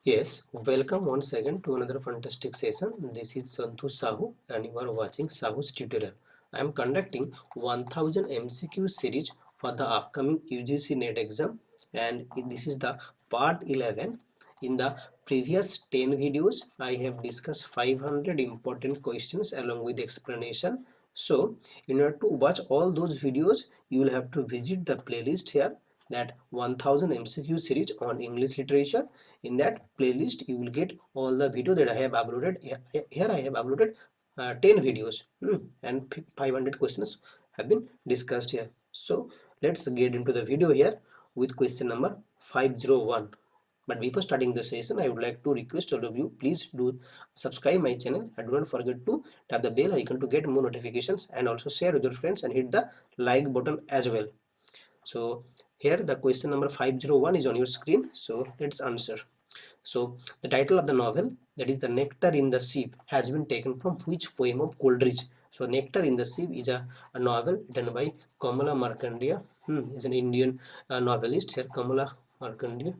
Yes, welcome once again to another fantastic session. This is Santhu Sahu and you are watching Sahu's tutorial. I am conducting 1000 MCQ series for the upcoming UGC NET exam and this is the part 11. In the previous 10 videos, I have discussed 500 important questions along with explanation. So, in order to watch all those videos, you will have to visit the playlist here, that 1000 MCQ series on English literature. In that playlist you will get all the video that I have uploaded. Here I have uploaded 10 videos, and 500 questions have been discussed here. So let's get into the video here with question number 501. But before starting the session, I would like to request all of you, please do subscribe my channel and do not forget to tap the bell icon to get more notifications, and also share with your friends and hit the like button as well. So here the question number 501 is on your screen, so let's answer. So the title of the novel, that is The Nectar in the Sieve, has been taken from which poem of Coleridge? So Nectar in the Sieve is a novel written by Kamala Markandeya. Is an Indian novelist here, Kamala Markandeya.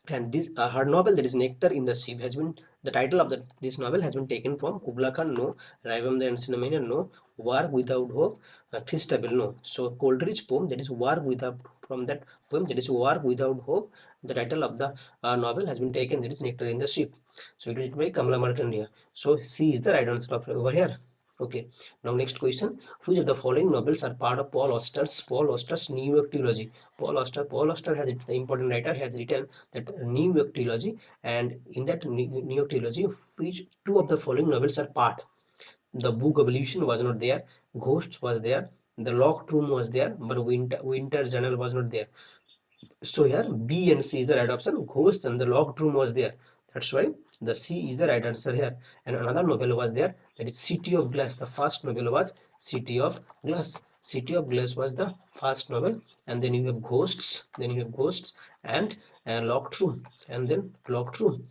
And this her novel, that is Nectar in the Sieve, has been the title of this novel has been taken from Kubla Khan No, Ravam the Ancient Mariner No, War Without Hope, Christabel No. So Coleridge poem, that is War Without, from that poem, that is War Without Hope, the title of the novel has been taken, that is Nectar in the Sieve. So it is written by Kamala Markandeya. So C is the right answer of over here. Okay, now next question. Which of the following novels are part of Paul Auster's New York trilogy? Paul Auster has, the important writer, has written that New York trilogy, and in that New York trilogy, which two of the following novels are part? The Book of Illusion was not there, Ghosts was there, The Locked Room was there, but Winter Journal was not there. So here B and C is the right option. Ghosts and The Locked Room was there. That's why the C is the right answer here. And another novel was there, that is City of Glass. The first novel was City of Glass. City of Glass was the first novel, and then you have Ghosts, and Locked Room, and then Locked Room.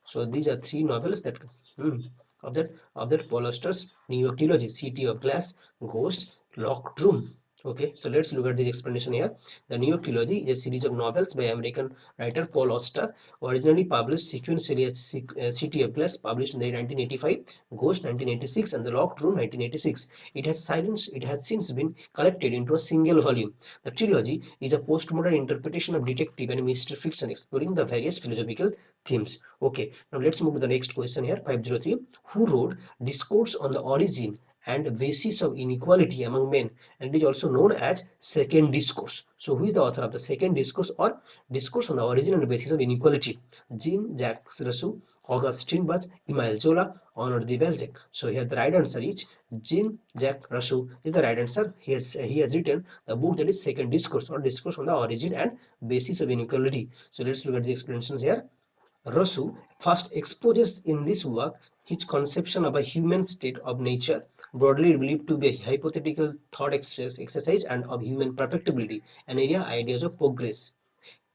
So these are three novels that hmm, of that Paul Auster's New York trilogy: City of Glass, Ghost, Locked Room. Okay, so let's look at this explanation here. The New York trilogy is a series of novels by American writer Paul Auster, originally published sequentially as City of Glass, published in the 1985, Ghost 1986, and The Locked Room 1986. It has since been collected into a single volume. The trilogy is a postmodern interpretation of detective and mystery fiction, exploring the various philosophical themes. Okay, now let's move to the next question here. 503. Who wrote Discourse on the Origin and Basis of Inequality Among Men? And it is also known as Second Discourse. So who is the author of the Second Discourse, or Discourse on the Origin and Basis of Inequality? Jean-Jacques Rousseau, Augustin Bach, Emile Zola, Honor de Balzac. So here the right answer is Jean-Jacques Rousseau is the right answer. He has written a book, that is Second Discourse, or Discourse on the Origin and Basis of Inequality. So let's look at the explanations here. Rousseau first exposes in this work his conception of a human state of nature, broadly believed to be a hypothetical thought exercise, and of human perfectibility, an area ideas of progress.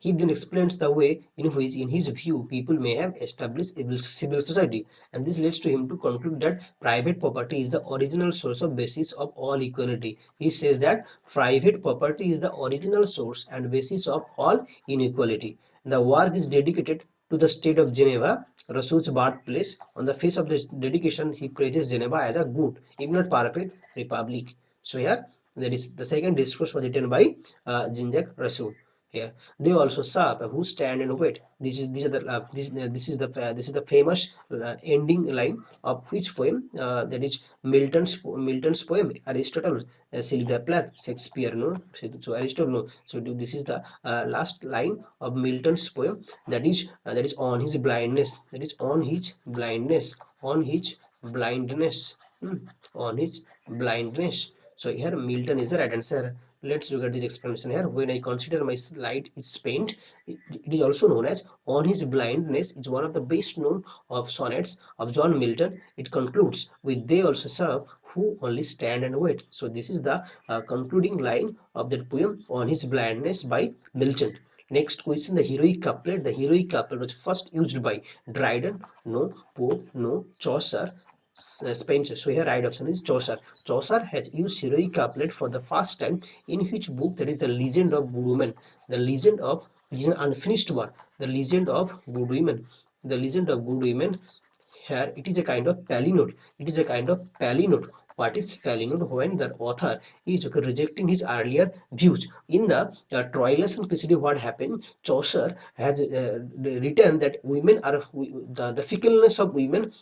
He then explains the way in which, in his view, people may have established a civil society, and this leads to him to conclude that private property is the original source of basis of all equality. He says that private property is the original source and basis of all inequality. The work is dedicated to the state of Geneva, Rousseau's birthplace. On the face of this dedication, he praises Geneva as a good, if not perfect, republic. So here, that is the second discourse was written by Jean-Jacques Rousseau. Here they also serve who stand and wait. This is the famous ending line of which poem, that is Milton's poem Aristotle, Sylvia Plath, Shakespeare no. So Aristotle no. So this is the last line of Milton's poem, that is on his blindness, on his blindness, on his blindness. So here Milton is the right answer. Let's look at this explanation here. When I consider my light is paint, it is also known as On His Blindness. It's one of the best known of sonnets of John Milton. It concludes with they also serve who only stand and wait. So this is the concluding line of that poem On His Blindness by Milton. Next question, the heroic couplet. The heroic couplet was first used by Dryden, no, Pope, no, Chaucer, Spencer. So here right option is Chaucer. Chaucer has used heroic couplet for the first time in which book? That is the Legend of Good Women. The Legend of, it is an unfinished work. The Legend of Good Women. The Legend of Good Women. Here it is a kind of palinode. It is a kind of palinode. What is palinode? When the author is rejecting his earlier views. In the Troilus and Cressida, what happened? Chaucer has written that women are the fickleness of women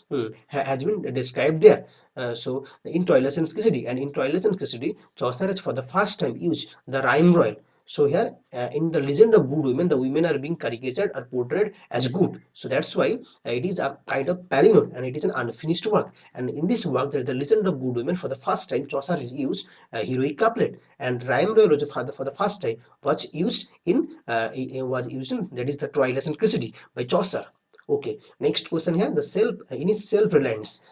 has been described there. So in Troilus and Cressida, and in Troilus and Cressida, Chaucer has for the first time used the rhyme royal. So here in the Legend of Good Women, the women are being caricatured or portrayed as good. So that's why it is a kind of palinode and it is an unfinished work. And in this work, the Legend of Good Women, for the first time, Chaucer has used a heroic couplet, and rhyme royal for the first time was used in that is the Troilus and Cressida by Chaucer. Okay, next question here. The self in his self-reliance,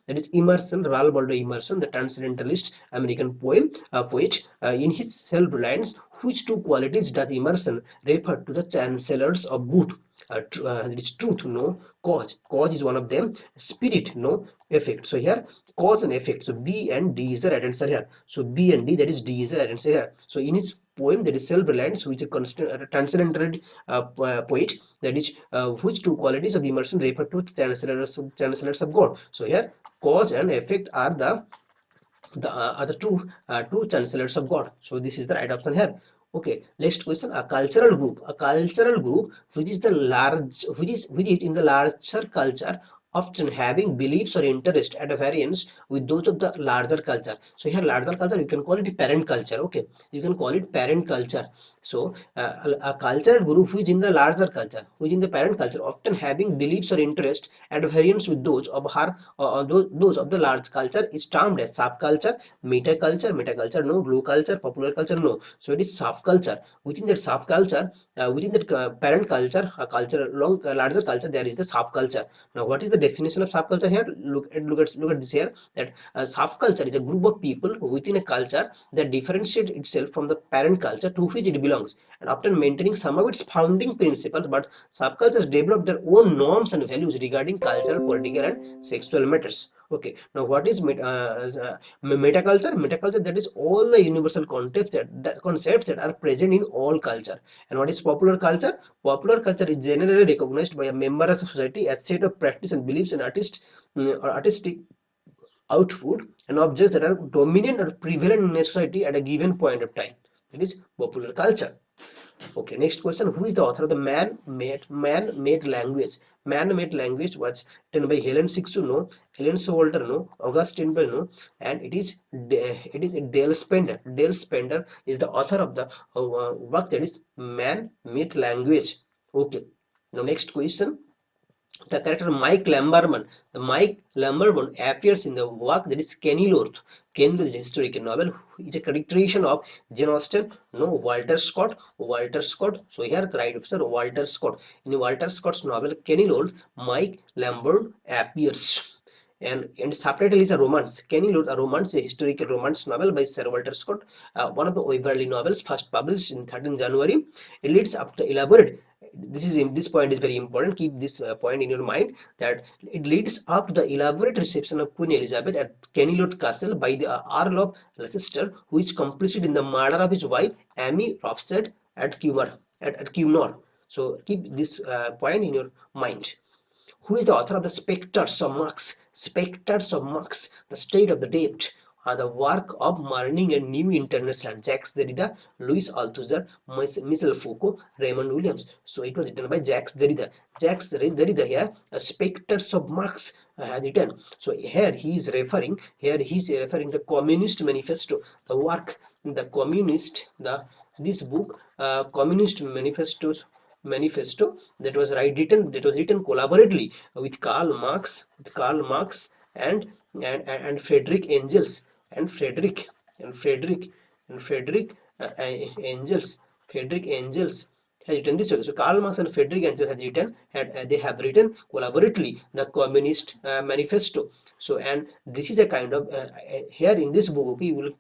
that is Emerson, Ralph Waldo Emerson, the transcendentalist American poet. In his self-reliance, which two qualities does Emerson refer to the chancellors of good? It is truth, no. Cause. Cause is one of them. Spirit, no. Effect. So here, cause and effect. So B and D is the right answer here. So B and D, that is D is the right answer here. So in his poem, that is self-reliance, which is a transcendental poet, that is which two qualities of Emerson refer to chancellors of God. So here, cause and effect are the two chancellors of God. So this is the right option here. Okay, next question. A cultural group which is in the larger culture, often having beliefs or interest at a variance with those of the larger culture. So here larger culture, you can call it parent culture. Okay, you can call it parent culture. So a cultural group which in the larger culture, which in the parent culture, often having beliefs or interest at variance with those of her those of the large culture, is termed as subculture. Metaculture no. Glue culture, popular culture no. So it is subculture. Within that subculture, within that parent culture, a culture larger culture, there is the subculture. Now what is the definition of subculture here? Look at this here, that subculture is a group of people within a culture that differentiates itself from the parent culture to which it belongs, and often maintaining some of its founding principles, but subcultures develop their own norms and values regarding cultural, political, and sexual matters. Okay, now what is metaculture? Metaculture, that is all the universal concepts that are present in all culture. And what is popular culture? Popular culture is generally recognized by a member of society as set of practice and beliefs and or artistic output and objects that are dominant or prevalent in a society at a given point of time. That is popular culture. Okay, next question. Who is the author of the Man-Made Language? Man-Made Language was written by Helen Sixu, no. Helen Walter, no. Augustine Bell, no. And it is Dale Spender. Dale Spender is the author of the work, that is Man-Made Language. Okay. Now next question. The character Mike Lamberman appears in the work, that is Kenilworth. Kenilworth is a historical novel. It's a characterization of Jane Austen, no. Walter Scott. So here the right answer, Walter Scott. In Walter Scott's novel Kenilworth, Mike Lambert appears. And subtitle is a romance. Kenilworth, a romance, a historical romance novel by Sir Walter Scott, one of the Waverley novels, first published in 13 January. It leads up to elaborate. This point is very important. Keep this point in your mind, that it leads up to the elaborate reception of Queen Elizabeth at Kenilworth Castle by the Earl of Leicester, who is complicit in the murder of his wife Amy Rothschild at Cumnor. So keep this point in your mind. Who is the author of the Spectres of Marx? Spectres of Marx, the State of the Debt, are the work of Morning and New International, Jacques Derrida, Louis Althusser, Michel Foucault, Raymond Williams. So it was written by Jacques Derrida. Jacques Derrida here, Spectres of Marx has written. So here he is referring the Communist Manifesto, the work, the Communist, this book, Communist Manifesto, that was written collaboratively with Karl Marx and Frederick Engels and Frederick Engels. Frederick Engels has written this. So Karl Marx and Frederick Engels they have written collaboratively the Communist Manifesto. So, and this is a kind of here in this book you will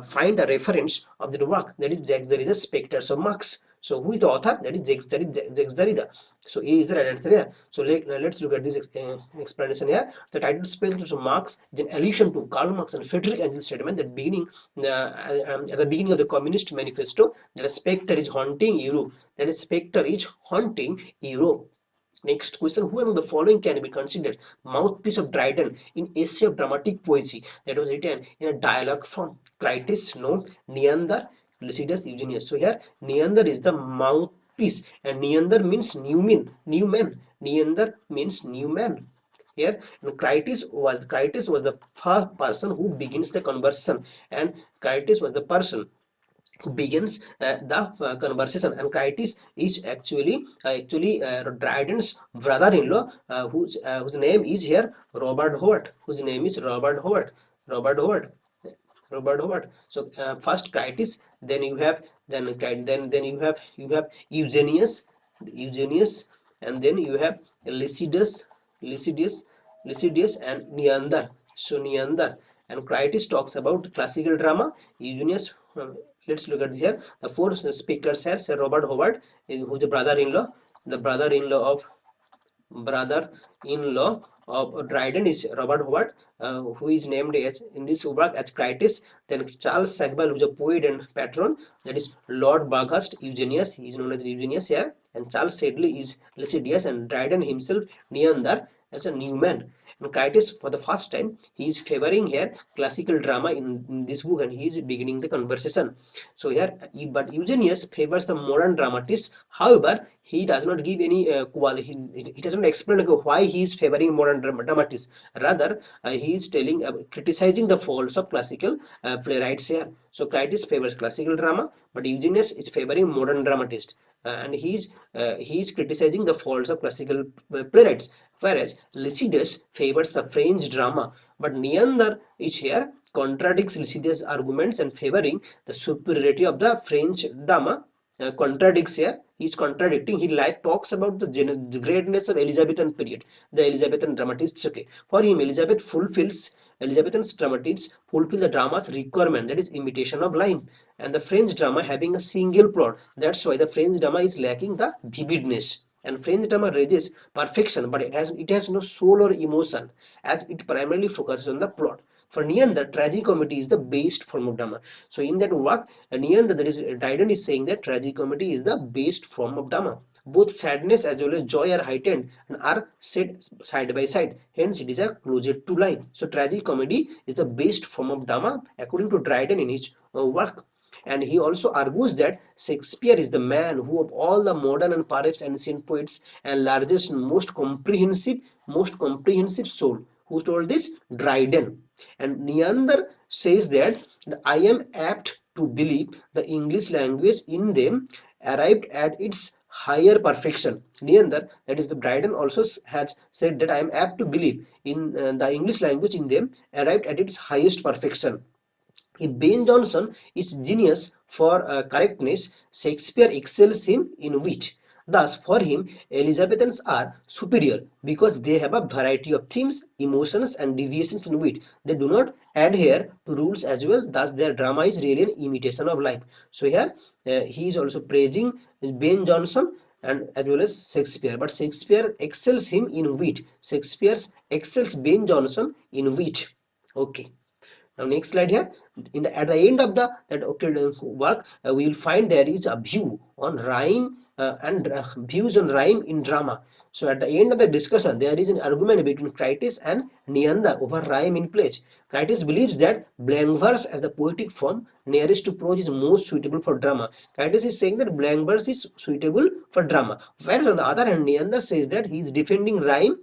find a reference of the work, that is Jacques Derrida's Spectres of Marx. So who is the author? That is Jacques Derrida. So A is the right answer here. So let's look at this explanation here. The title spells marks an allusion to Karl Marx and Friedrich Engel's statement that at the beginning of the Communist Manifesto, that a spectre is haunting Europe. That is spectre is haunting Europe. Next question, who among the following can be considered mouthpiece of Dryden in essay of dramatic poesy that was written in a dialogue form? Critus, no. Neander, Lycidas, Eugenius. So here Neander is the mouthpiece, and Neander means new man. Neander means new man. Here, and Critus was the first person who begins the conversation, and Critus was the person who begins the conversation, and Critus is actually Dryden's brother-in-law, whose name is here Robert Howard. Whose name is Robert Howard. Robert Howard. Robert Howard. So first Critus, then you have then you have Eugenius, and then you have Lycidas, Lycidas and Neander. So Neander and Critus talks about classical drama. Eugenius, let's look at here. The four speakers here: Sir Robert Howard, who's the brother-in-law of brother-in-law of Dryden is Robert Howard, who is named as in this work as Critus. Then Charles Sackville, who is a poet and patron, that is Lord Bathurst. Eugenius, he is known as Eugenius here, and Charles Sedley is Lycidius, and Dryden himself Neander as a new man. And Critus, for the first time, he is favoring here classical drama in this book, and he is beginning the conversation. So here, but Eugenius favors the modern dramatist. However, he does not give any he does not explain why he is favoring modern dramatists. Rather, he is criticizing the faults of classical playwrights here. So Critus favors classical drama, but Eugenius is favoring modern dramatists. And he is criticizing the faults of classical playwrights, whereas Lycidas favors the French drama, but Neander is here contradicts Lycidas' arguments and favoring the superiority of the French drama. Contradicts here. He is contradicting. He talks about the greatness of Elizabethan period, the Elizabethan dramatists. Okay, for him, Elizabethan dramatists fulfill the drama's requirement, that is imitation of life, and the French drama having a single plot. That's why the French drama is lacking the vividness. And French drama raises perfection, but it has no soul or emotion, as it primarily focuses on the plot. For Neander, tragicomedy is the best form of drama. So in that work, Neander, that is Dryden, is saying that tragicomedy is the best form of drama. Both sadness as well as joy are heightened and are set side by side. Hence, it is a closer to life. So tragicomedy is the best form of drama according to Dryden in his work. And he also argues that Shakespeare is the man who, of all the modern and perhaps ancient poets, and largest and most comprehensive soul. Who told this? Dryden. And Neander says that I am apt to believe the English language in them arrived at its higher perfection. Neander, that is the Dryden, also has said that I am apt to believe in the English language in them arrived at its highest perfection. If Ben Jonson is genius for correctness, Shakespeare excels him in wit. Thus, for him, Elizabethans are superior because they have a variety of themes, emotions, and deviations in wit. They do not adhere to rules as well. Thus, their drama is really an imitation of life. So here, he is also praising Ben Jonson and as well as Shakespeare. But Shakespeare excels him in wit. Shakespeare excels Ben Jonson in wit. Okay. Now next slide here. At the end of the work, we will find there is a view on rhyme and views on rhyme in drama. So at the end of the discussion, there is an argument between Critus and Neander over rhyme in plays. Critus believes that blank verse as the poetic form nearest to prose is most suitable for drama. Critus is saying that blank verse is suitable for drama. Whereas on the other hand, Neander says that he is defending rhyme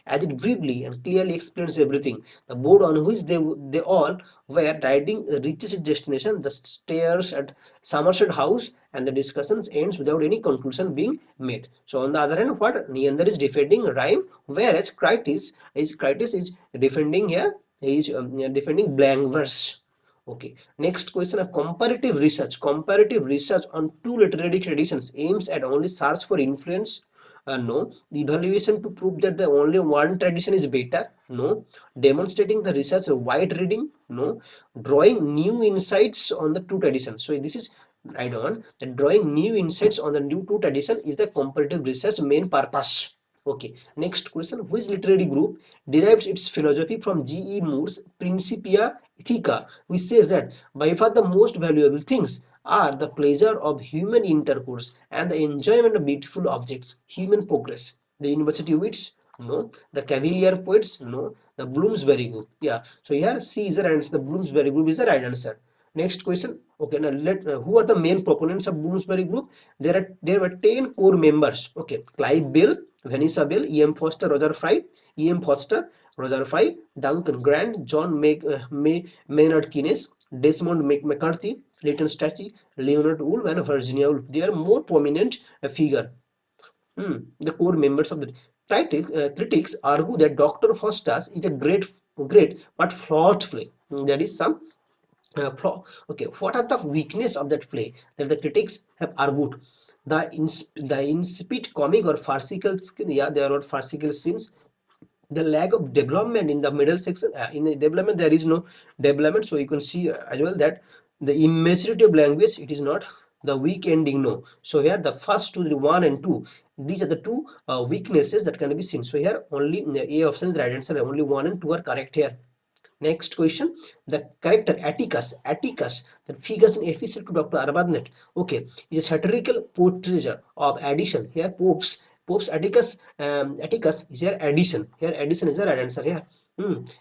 as it briefly and clearly explains everything. The board on which they all were riding reaches its destination, the stairs at Somerset House, and the discussions ends without any conclusion being made. So on the other hand, what Neander is defending rhyme, whereas Critus is defending here, he is defending blank verse. Okay, next question of comparative research. Comparative research on two literary traditions aims at only search for influence. No. Evaluation to prove that the only one tradition is better. No. Demonstrating the research wide reading. No. Drawing new insights on the two traditions. So this is Right on. The drawing new insights on the new to tradition is the comparative research main purpose. Okay. Next question: which literary group derives its philosophy from G.E. Moore's Principia Ethica, which says that by far the most valuable things are the pleasure of human intercourse and the enjoyment of beautiful objects, human progress. The University wits? No. The Cavalier poets? No. The Bloomsbury group? Yeah. So here C is the right answer. The Bloomsbury group is the right answer. Next question. Okay, now let who are the main proponents of Bloomsbury group? There were 10 core members. Okay, Clive Bell, Vanessa Bell, E.M. Foster, Roger Fry, E.M. Foster, Roger Fry, Duncan Grant, John Maynard Keynes, Desmond McCarthy, Leighton Stachey, Leonard Woolf, and Virginia Woolf. They are more prominent figure. The core members of the critics argue that Dr. Faustus is a great but flawed play. There is some flaw. Okay, what are the weakness of that play that the critics have argued? The insipid comic or farcical, yeah, there are farcical scenes, the lack of development in the middle section. In the development there is no development, so you can see as well that the immaturity of language, it is not, the weak ending, no. So here the first two, the 1 and 2, these are the two weaknesses that can be seen. So here only A option is the right answer. Only 1 and 2 are correct here. Next question: the character Atticus that figures in episode to Dr. Arbuthnot, okay, is a satirical portrayal of addition. Here Pope's Atticus is here addition. Here addition is the right answer here.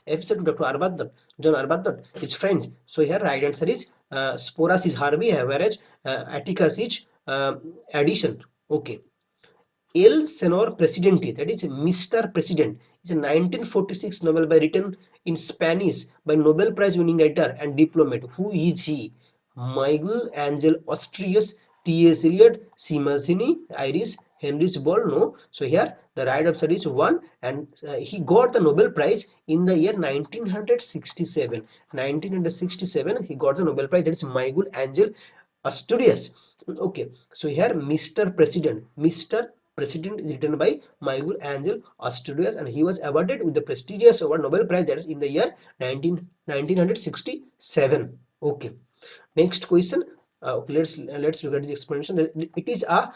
Episode to Dr. Arbuthnot, John Arbuthnot is French. So here right answer is Sporus is Harvey, whereas Atticus is addition. Okay. El Senor Presidente, that is Mr. President, is a 1946 novel by written in Spanish by Nobel Prize winning writer and diplomat. Who is he? Miguel Angel Asturias, T.S. Eliot, C. Mazzini, Iris, Heinrich Ball. No. So here the right answer is 1, and he got the Nobel Prize in the year 1967. 1967 he got the Nobel Prize. That is Miguel Angel Asturias. Okay, so here Mr. President is written by Miguel Angel Asturias, and he was awarded with the prestigious award Nobel Prize, that is in the year 1967. Okay, next question. Okay, let's look at this explanation. It is a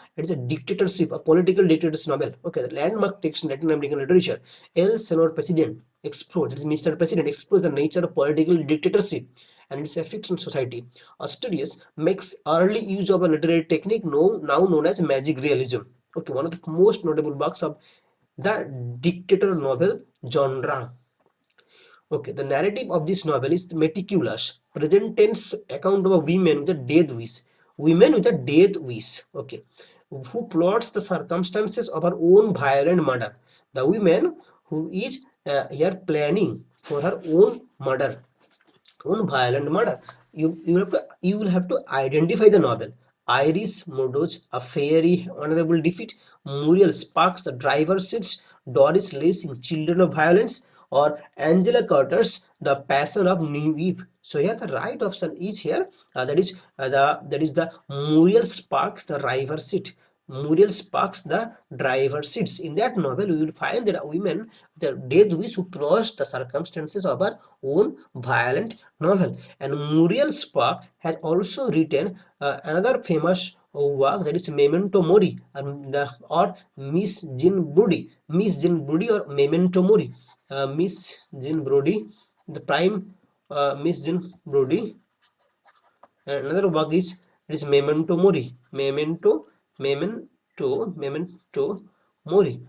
dictatorship, a political dictatorship novel. Okay, the landmark text in Latin American literature. El Senor President explores, that is Mr. President explores the nature of political dictatorship and its effects on society. Asturias makes early use of a literary technique now known as magic realism. Okay, one of the most notable works of the dictator novel genre. Okay, the narrative of this novel is meticulous, present tense account of a woman with a death wish. Women with a death wish. Okay, who plots the circumstances of her own violent murder. The woman who is here planning for her own murder, own violent murder. You will have to identify the novel. Iris Murdoch's A Fairy Honorable Defeat, Muriel Sparks The Driver Seats, Doris Lessing Children of Violence, or Angela Carter's The Passion of New Eve. So here the right option is here. That is the Muriel Sparks The Driver Seat. Muriel Sparks The Driver Seats. In that novel, we will find that a woman, the death wish, who plots the circumstances of her own violent novel. And Muriel Spark has also written another famous work, that is Memento Mori, or Miss Jean Brodie. Miss Jean Brodie or Memento Mori. Miss Jean Brodie, the prime Miss Jean Brodie. And another work is, it is Memento Mori. Memento Mori.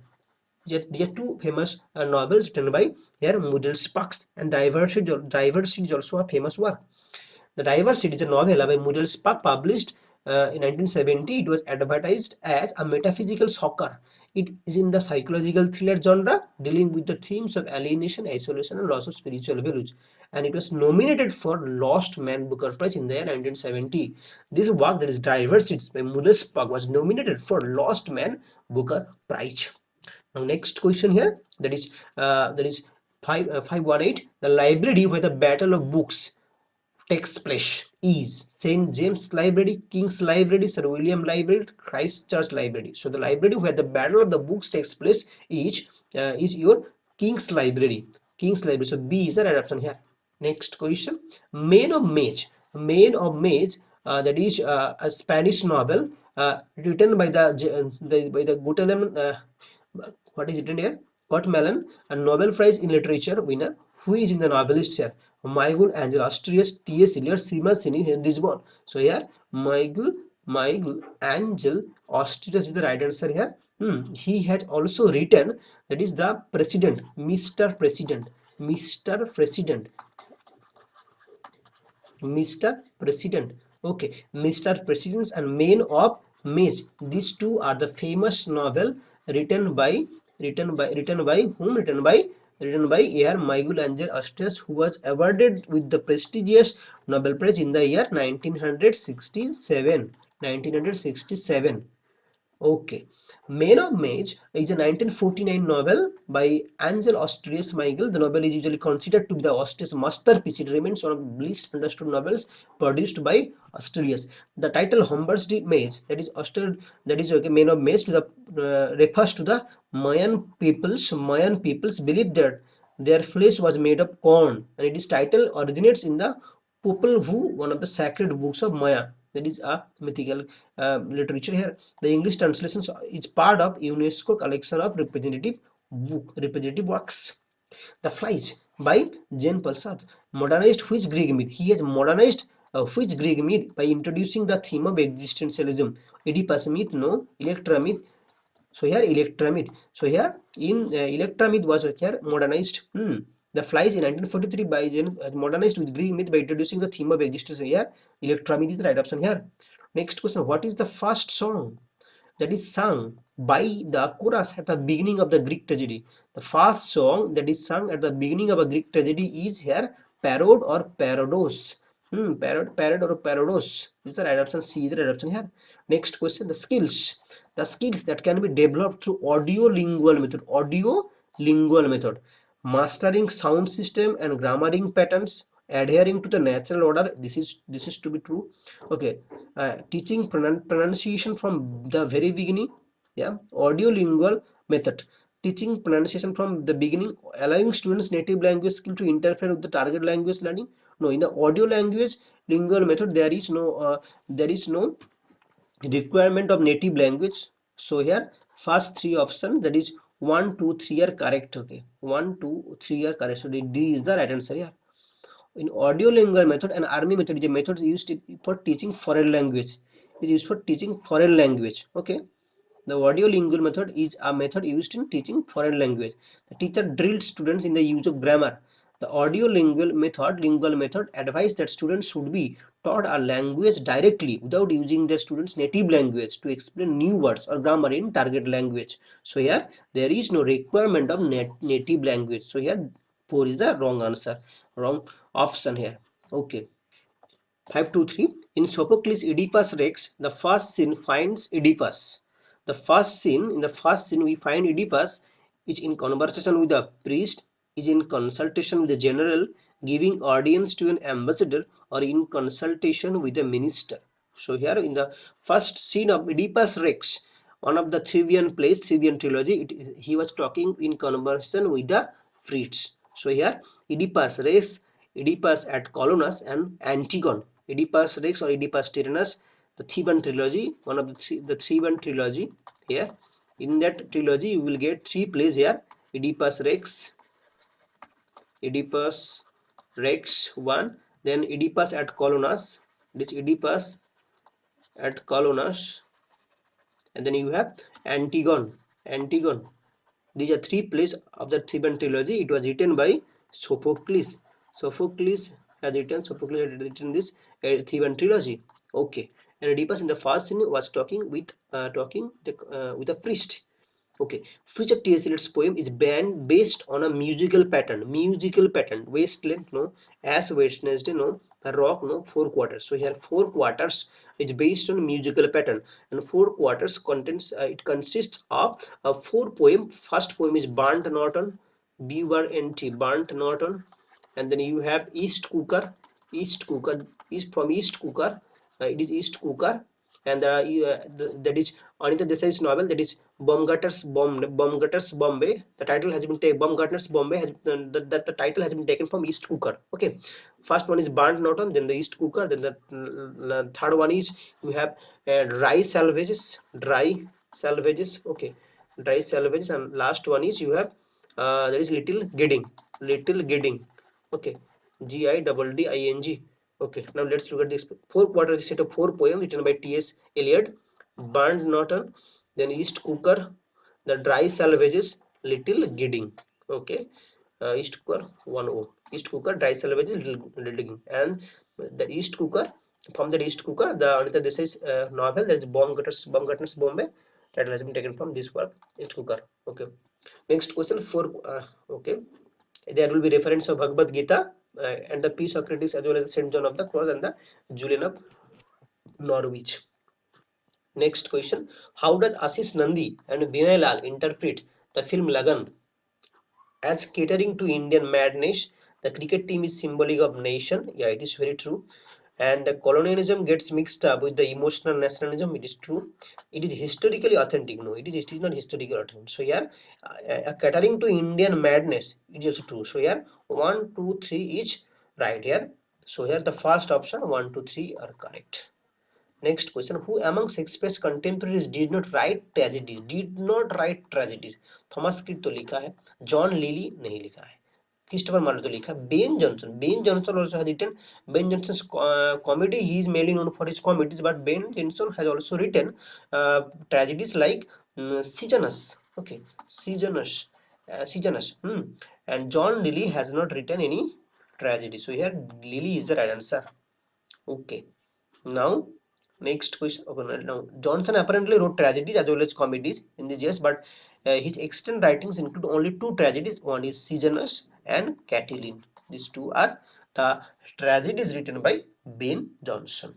There are two famous novels written by here Muriel Sparks, and Diversity is also a famous work. The Diversity is a novel by Muriel Spark published in 1970. It was advertised as a metaphysical shocker. It is in the psychological thriller genre, dealing with the themes of alienation, isolation, and loss of spiritual values. And it was nominated for Lost Man Booker Prize in the year 1970. This work, that is Diversity by Muriel Spark, was nominated for Lost Man Booker Prize. Now next question here, that is 518. The library where the battle of books takes place is St. James Library, King's Library, Sir William Library, Christ Church Library. So the library where the battle of the books takes place is your King's Library. King's Library. So B is the right option here. Next question. Main of Mage that is a Spanish novel written by the Guatemalan, what is written here? Guatemalan, a Nobel Prize in Literature winner, who is in the novelist here? Miguel Angel Asturias, T.S. Eliot, Sima Sini, Lisbon. So here Miguel Angel Asturias is the right answer here. He has also written, that is the President, Mr. President, Mr. President, Mr. President. Okay, Mr. Presidents and Men of Maze. These two are the famous novel written by whom? Written by A.R. Miguel Angel Asturias, who was awarded with the prestigious Nobel Prize in the year 1967. 1967. Okay. Man of Mage is a 1949 novel by Angel Asturias Michael. The novel is usually considered to be the Asturias masterpiece. It remains one of the least understood novels produced by Asturias. The title Humber's the Mage, that is okay, Man of Mage, to the refers to the Mayan peoples. Mayan peoples believe that their flesh was made of corn, and its title originates in the Popol Vuh, one of the sacred books of Maya. That is a mythical literature here. The English translation is part of UNESCO collection of representative works. The Flies by Jean Paul Sartre modernized which Greek myth? He has modernized which Greek myth by introducing the theme of existentialism. Oedipus myth, no. Electra myth. So here Electra myth. So here in Electra myth was here modernized. The Flies in 1943 by modernized with Greek myth by introducing the theme of existence. Here Electra myth is the right option here. Next question: what is the first song that is sung by the chorus at the beginning of the Greek tragedy? The first song that is sung at the beginning of a Greek tragedy is here parod or parodos. Parod or parodos is the right option. C is the right option here. Next question: the skills that can be developed through audio lingual method, mastering sound system and grammaring patterns, adhering to the natural order. This is to be true. Okay. Teaching pronunciation from the very beginning. Yeah, audio lingual method, teaching pronunciation from the beginning, allowing students native language skill to interfere with the target language learning. No, in the audio language lingual method there is no requirement of native language. So here first three options, that is 1 2 3 are correct. Okay, 1 2 3 are correct, so D is the right answer here. In audio lingual method, an army method is a method used for teaching foreign language. It is used for teaching foreign language. Okay, the audio lingual method is a method used in teaching foreign language. The teacher drilled students in the use of grammar. The audio lingual method advised that students should be taught a language directly without using their students' native language to explain new words or grammar in target language. So here there is no requirement of native language. So here 4 is the wrong answer, wrong option here. Okay. 523. In Sophocles' Oedipus Rex, the first scene finds Oedipus. In the first scene we find Oedipus is in conversation with a priest, is in consultation with a general, giving audience to an ambassador, or in consultation with a minister. So here in the first scene of Oedipus Rex, one of the Theban trilogy, he was talking in conversation with the priest. So here Oedipus Rex, Oedipus at Colonus, and Antigone. Oedipus Rex or Oedipus Tyrannus, the Theban trilogy, one of the Theban trilogy here. In that trilogy, you will get 3 plays here: Oedipus Rex 1, then Oedipus at Colonus, this Oedipus at Colonus, and then you have Antigone. These are 3 plays of the Theban trilogy. It was written by Sophocles. Sophocles has written this Theban trilogy. Okay, and Oedipus in the first scene was talking with a priest. Okay, which of T.S. Eliot's poem is based on a musical pattern? Wasteland, no. As Wednesday, no. A rock, no. 4 quarters. So here 4 quarters is based on musical pattern, and 4 quarters it consists of 4 poem. First poem is Burnt Norton, B-U-R-N-T, Burnt Norton, and then you have East Cooker. East Cooker is from East Cooker. It is East Cooker. and that is Anita Desai's novel, that is Baumgartner's Bombay. The title has been taken. Baumgartner's Bombay has the title has been taken from East Cooker. Okay, first one is Burnt Norton, then the East Cooker, then the third one is you have dry salvages. Okay, dry salvages, and last one is you have there is Little Gidding. Okay, Gidding. Okay, now let's look at this four quarter set of four poems written by T.S. Eliot. Burnt Norton, then East Cooker, the Dry Salvages, Little Gidding. Okay, East Cooker 1-0. East Cooker, Dry Salvages, Little Gidding, and the East Cooker. From the East Cooker, the Anita Desai's novel, that is Baumgartner's Bombay. Title has been taken from this work, East Cooker. Okay. Next question for okay. There will be reference of Bhagavad Gita and the Peace Socrates, as well as the Saint John of the Cross and the Julian of Norwich. Next question: how does Ashish Nandi and Vinay Lal interpret the film Lagan as catering to Indian madness? The cricket team is symbolic of nation. Yeah, it is very true. And the colonialism gets mixed up with the emotional nationalism. It is true. It is historically authentic. No, it is not historically authentic. So here, catering to Indian madness, it is also true. So here, 1, 2, 3 is right here. So here the first option 1, 2, 3 are correct. Next question: who among Shakespeare's contemporaries did not write tragedies? Did not write tragedies. Thomas kit तो लिखा है, John lily नहीं लिखा है, Christopher Marlowe तो लिखा, Ben Jonson also has written. Ben Jonson's comedy, he is mainly known for his comedies, but Ben Jonson has also written tragedies like Sejanus. Okay, Sejanus. And John Lilly has not written any tragedy. So here Lilly is the right answer. Okay, now next question. Okay, now Johnson apparently wrote tragedies as well as comedies in these years, but his extant writings include only two tragedies. One is Sejanus and Catiline. These two are the tragedies written by Ben Jonson.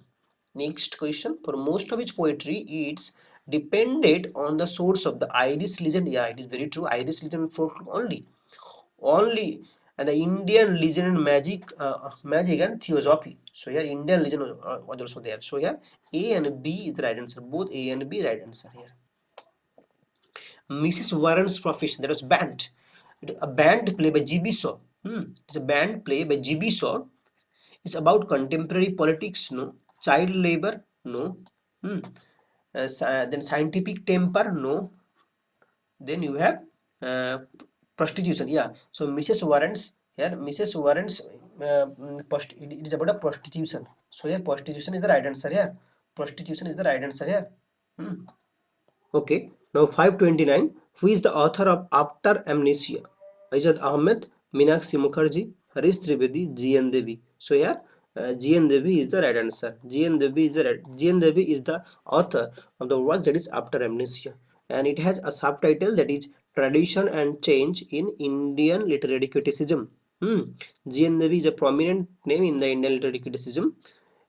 Next question: for most of his poetry, it's depended on the source of the Irish legend. Yeah, it is very true. Irish legend folk only, and the Indian legend and magic and theosophy. So here Indian legend was also there. So here A and B is the right answer. Both A and B right answer here. Mrs. Warren's profession, that was band. A band played by G.B. Shaw. It's a band played by G.B. Shaw. It's about contemporary politics, no. Child labor, no. Then scientific temper, no. Then you have uh, prostitution. Yeah, so Mrs. Warren's it is about a prostitution. So here prostitution is the right answer here. Prostitution is the right answer here. Okay, now 529. Who is the author of After Amnesia? Ajad Ahmed, Meenakshi Mukherjee, Harish Trivedi, G.N. Devi. So here G.N. Devi is the right answer. G.N. Devi is the author of the work that is After Amnesia, and it has a subtitle that is Tradition and Change in Indian Literary Criticism. G.N. Devi is a prominent name in the Indian literary criticism.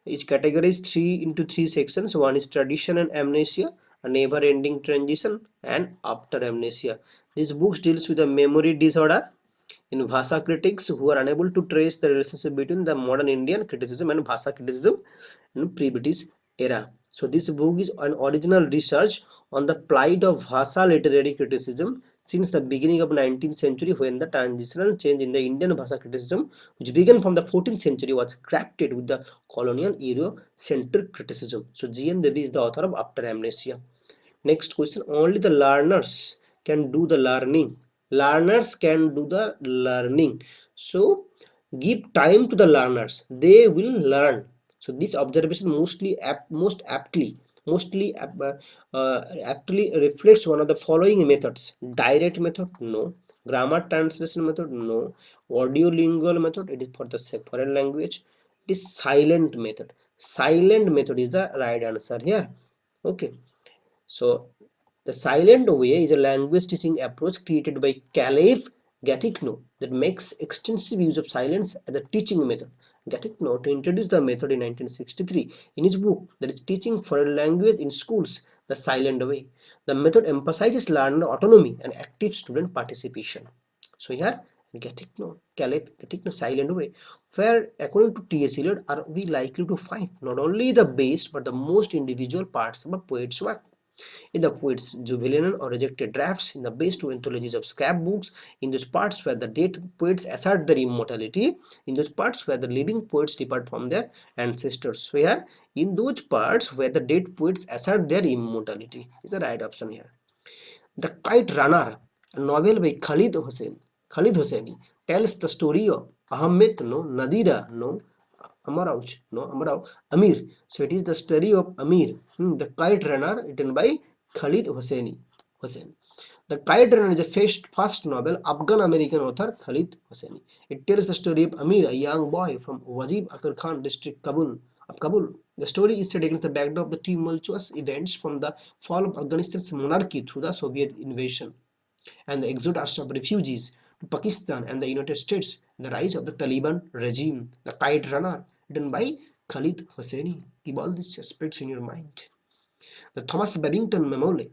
It's categorized into three sections. One is tradition and amnesia, a never-ending transition, and after amnesia. This book deals with a memory disorder in Bhasa critics who are unable to trace the relationship between the modern Indian criticism and Bhasa criticism in pre-British era. So this book is an original research on the plight of Bhasa literary criticism since the beginning of 19th century, when the transitional change in the Indian Bhasa criticism, which began from the 14th century, was crafted with the colonial Euro-centric criticism. So G.N. Devi is the author of After Amnesia. Next question: only the learners can do the learning. Learners can do the learning. So give time to the learners, they will learn. So this observation aptly reflects one of the following methods: direct method, no; grammar translation method, no; audiolingual method, it is for the foreign language; it is silent method. Silent method is the right answer here. Okay, so the silent way is a language teaching approach created by Caleb Gatikno that makes extensive use of silence as a teaching method. Gatikno introduced the method in 1963 in his book that is Teaching Foreign Language in Schools, The Silent Way. The method emphasizes learner autonomy and active student participation. So here Getting no silent way, where according to T.S. Eliot are we likely to find not only the best but the most individual parts of a poet's work. In the poet's juvenile or rejected drafts, in the best anthologies of scrapbooks, in those parts where the dead poets assert their immortality, in those parts where the living poets depart from their ancestors, where in those parts where the dead poets assert their immortality is the right option here. The Kite Runner, a novel by Khalid Hosseini, tells the story of Ahmed, no, Nadira, no, Amarau, Amir. So it is the story of Amir, the Kite Runner, written by Khalid Hossein. The Kite Runner is the first novel Afghan-American author Khalid Hosseini. It tells the story of Amir, a young boy from Wajib Akar Khan district Kabul. The story is set against the backdrop of the tumultuous events from the fall of Afghanistan's monarchy through the Soviet invasion and the exodus of refugees to Pakistan and the United States, and the rise of the Taliban regime. The Kite Runner, written by Khalid Hosseini. Keep all these aspects in your mind. The Thomas Babington Macaulay,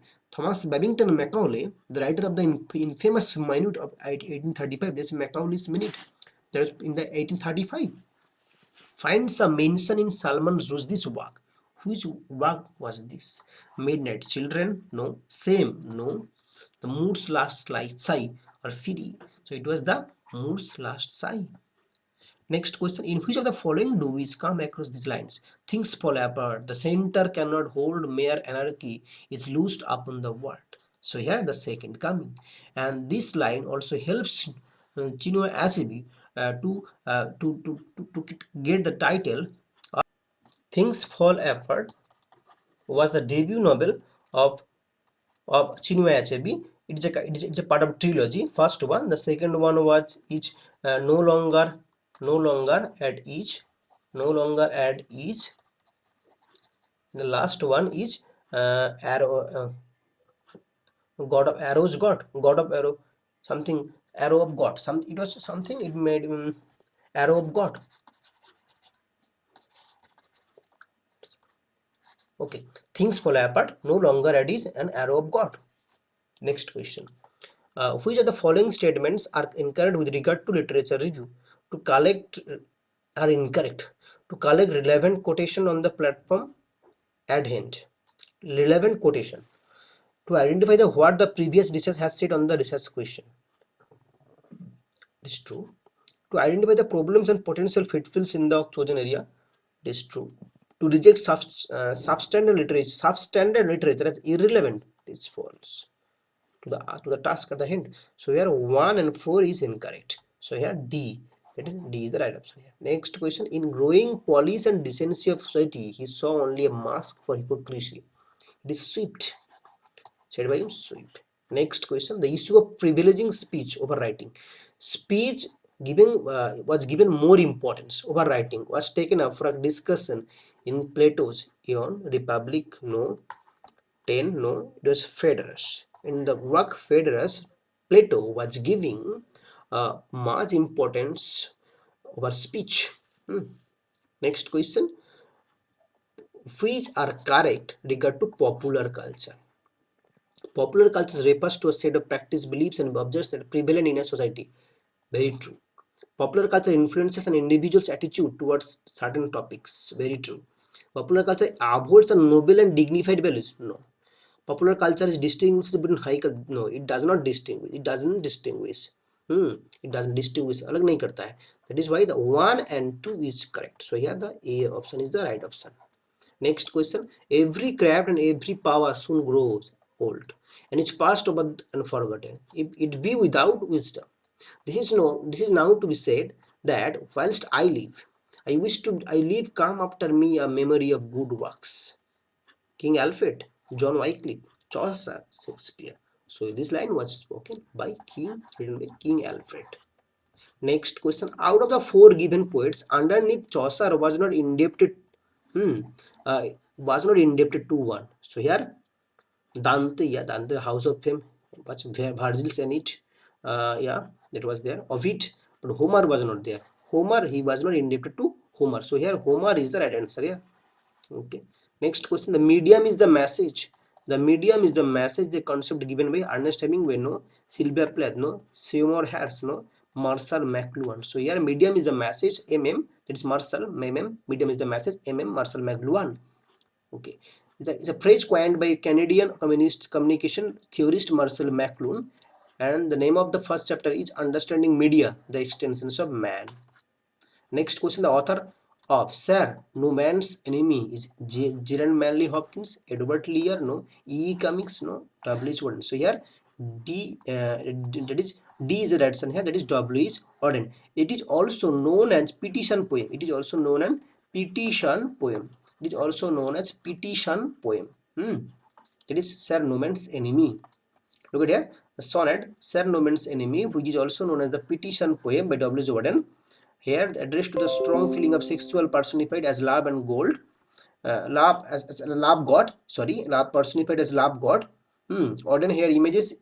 the writer of the infamous Minute of 1835, that's Macaulay's Minute, that is in the 1835, finds a mention in Salman Rushdie's work. Which work was this? Midnight Children? No. Same? No. The Mood's Last Sigh or Fury? So it was the Mood's Last Sigh. Next question, in which of the following do we come across these lines? Things fall apart, the center cannot hold, mere anarchy is loosed upon the world. So here the second coming. And this line also helps Chinua Achebe to get the title. Things Fall Apart was the debut novel of Chinua Achebe. It's a part of trilogy. First one, the second one was each no longer at each, no longer at each. The last one is arrow, God of arrows, God of arrow, something arrow of God. It was something it made arrow of God. Okay, things fall apart, no longer at ease, an arrow of God. Next question. Which of the following statements are incorrect with regard to literature review? To collect are incorrect. To collect relevant quotation on the platform at hand. Relevant quotation. To identify the what the previous research has said on the research question. It is true. To identify the problems and potential pitfalls in the chosen area. It is true. To reject substandard literature as irrelevant. It is false. To the task at the end. So here 1 and 4 is incorrect. So here D. D is the right option here. Next question. In growing police and decency of society, he saw only a mask for hypocrisy. It is swept. Said by him, swept. Next question. The issue of privileging speech over writing. Speech was given more importance over writing. Was taken up for a discussion in Plato's Ion, Republic, no. 10, no. It was Phaedrus. In the work Phaedrus, Plato was giving much importance over speech. Next question. Which are correct regard to popular culture? Popular culture refers to a set of practice, beliefs, and objects that are prevalent in a society. Very true. Popular culture influences an individual's attitude towards certain topics. Very true. Popular culture upholds a noble and dignified values. No. Popular culture is distinguished between high culture. No, it does not distinguish. It doesn't distinguish. It doesn't distinguish. अलग नहीं करता है. That is why the 1 and 2 is correct. So here the A option is the right option. Next question. Every craft and every power soon grows old, and it's passed over and forgotten. If it be without wisdom. This is now to be said that whilst I live, I live come after me a memory of good works. King Alfred, John Wycliffe, Chaucer, Shakespeare. So this line was spoken by written by King Alfred. Next question. Out of the 4 given poets, underneath Chaucer was not indebted to one. So here Dante, House of Fame, but Virgil's in it. That was there. Ovid, but Homer was not there. Homer, he was not indebted to Homer. So here Homer is the right answer. Yeah. Okay. Next question. The medium is the message. The medium is the message. The concept given by Ernest Hemingway, no. Sylvia Plath, no. Seymour Hersh, no. Marshall McLuhan. So here medium is the message, that is Marshall, medium is the message, Marshall McLuhan. Okay, it's a phrase coined by Canadian communist communication theorist Marshall McLuhan, and the name of the first chapter is Understanding Media, the Extensions of Man. Next question, the author of Sir No Man's Enemy is Jiran Manley Hopkins, Edward Lear, no, E. Cummings, no, W. H. Warden. So here that is D is the right answer here, that is W. H. Warden. It is also known as petition poem. It is also known as petition poem. It is also known as petition poem. That is Sir No Man's Enemy. Look at here, the sonnet Sir No Man's Enemy, which is also known as the petition poem by W. H. Warden. Here addressed to the strong feeling of sexual personified as love and gold, love as love god, sorry, love personified as love god. Auden here images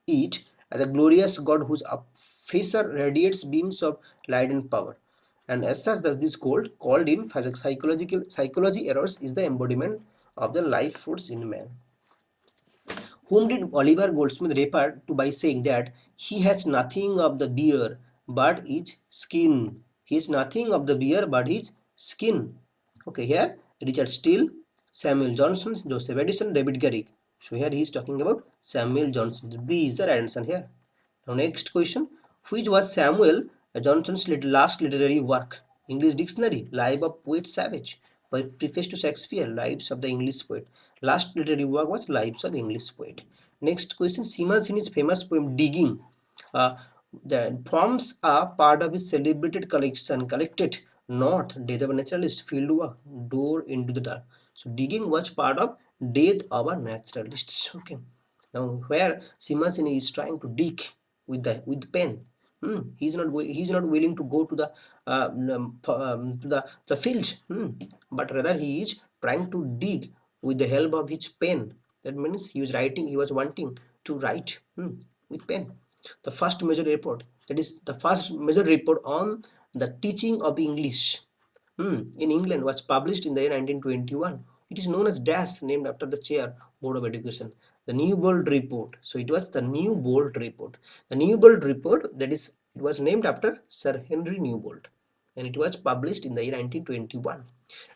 it as a glorious god whose face radiates beams of light and power, and as such that this gold, called in psychology errors, is the embodiment of the life force in man. Whom did Oliver Goldsmith refer to by saying that he has nothing of the beer but his skin? He has nothing of the beer but his skin. Okay, here Richard Steele, Samuel Johnson, Joseph Edison, David Garrick. So here he is talking about Samuel Johnson. B is the right answer here. Now next question, which was Samuel Johnson's last literary work? English Dictionary, Life of Poet Savage, Preface to Shakespeare, Lives of the English Poet. Last literary work was Lives of English Poet. Next question, Seema Sini's famous poem Digging that forms a part of his celebrated collection collected North, Death of a Naturalist, Fieldwork, Door into the Dark. So Digging was part of Death of a Naturalist. Okay. Now where Simasini is trying to dig with pen. He's not willing to go to the to the field, but rather he is trying to dig with the help of his pen. That means he was writing. He was wanting to write with pen. The first major report, that is the first major report on the teaching of English in England, was published in the year 1921. It is known as DAS, named after the chair, Board of Education. The New Bold Report. So it was the New Bold Report. The New Bold Report, that is, it was named after Sir Henry Newbold, and it was published in the year 1921.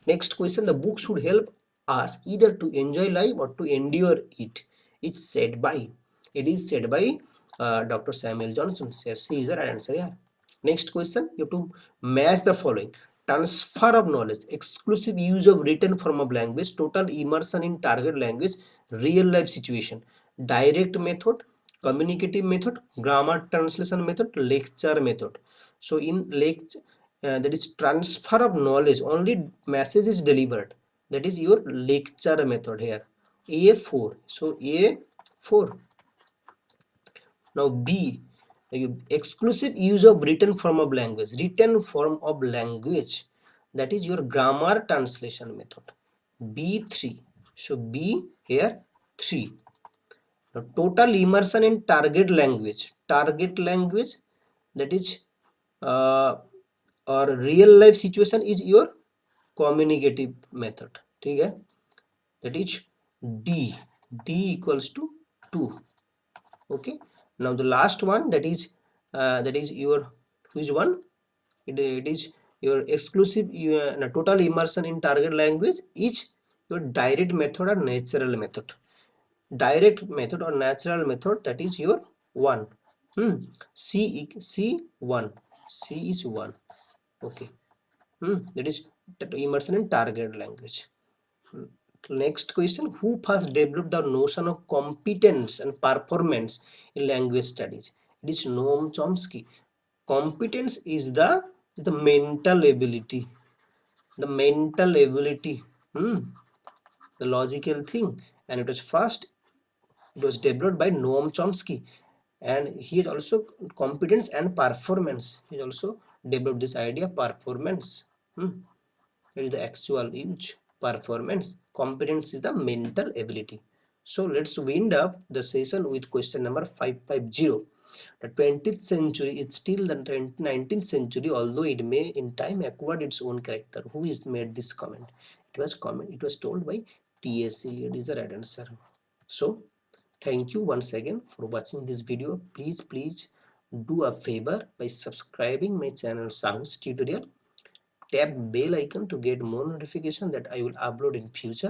Next question, the book should help us either to enjoy life or to endure it. It's said by. It is said by Dr. Samuel Johnson. So C is the right answer here. Next question, you have to match the following. Transfer of knowledge, exclusive use of written form of language, total immersion in target language, real life situation, direct method, communicative method, grammar translation method, lecture method. So in lecture, that is transfer of knowledge, only message is delivered. That is your lecture method here. A4. So A4. Now B, exclusive use of written form of language, that is your grammar translation method. B3. So B here 3. Now total immersion in target language, that is or real life situation, is your communicative method. Okay, that is D equals to 2. Okay, now the last one, that is your, which one, it is your exclusive total immersion in target language is your direct method or natural method. That is your 1. C1, C is 1. Okay. That is immersion in target language. Next question, who first developed the notion of competence and performance in language studies? It is Noam Chomsky. Competence is the mental ability, the logical thing, and it was developed by Noam Chomsky, and he is also competence and performance. He also developed this idea, performance. It is the actual use. Performance. Competence is the mental ability. So let's wind up the session with question number 550. The 20th century is still the 19th century, although it may in time acquire its own character. Who is made this comment? It was told by T.S. Eliot is the right answer. So thank you once again for watching this video. Please do a favor by subscribing my channel SAHOO'S Tutorial. Tap bell icon to get more notification that I will upload in future.